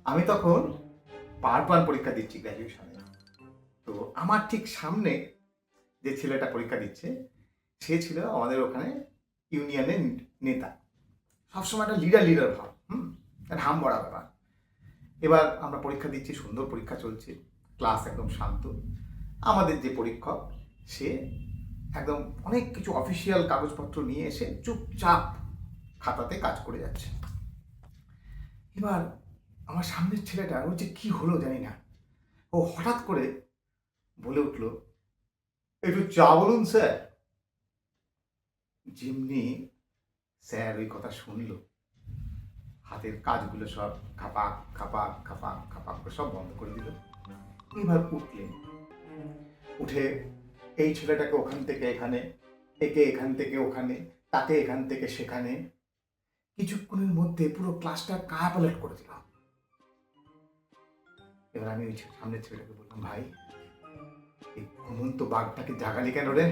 আমি তখন part one পরীক্ষা দিচ্ছি গ্র্যাজুয়েশনে। তো আমার ঠিক সামনে যে ছেলেটা পরীক্ষা দিচ্ছে, সে ছিল আমাদের ওখানে ইউনিয়নের নেতা। সবসময় একটা লিডার লিডার ভাব, একটা হাম বড়া ব্যাপার। এবার আমরা পরীক্ষা দিচ্ছি, সুন্দর পরীক্ষা চলছে, ক্লাস একদম শান্ত। আমাদের যে পরীক্ষক, সে একদম অনেক কিছু অফিসিয়াল কাগজপত্র নিয়ে এসে চুপচাপ খাতাতে কাজ করে যাচ্ছে। এবার আমার সামনের ছেলেটা, ওর যে কি হলো জানি না, ও হঠাৎ করে বলে উঠলো, একটু চা বলুন স্যার। যেমনি স্যার ওই কথা শুনলো, হাতের কাজগুলো সব খাপাক খাপাক খাপাক খাপাক করে সব বন্ধ করে দিল। এবার উঠলেন, উঠে এই ছেলেটাকে ওখান থেকে এখানে, একে এখান থেকে ওখানে, তাকে এখান থেকে সেখানে, কিছুক্ষণের মধ্যে পুরো ক্লাসটা কায়াপালট করে দিল। এবার আমি ওই সামনের ছেলেটাকে বললাম, ভাই এই ঘুমন্ত বাঘটাকে জাগালি কেন রে?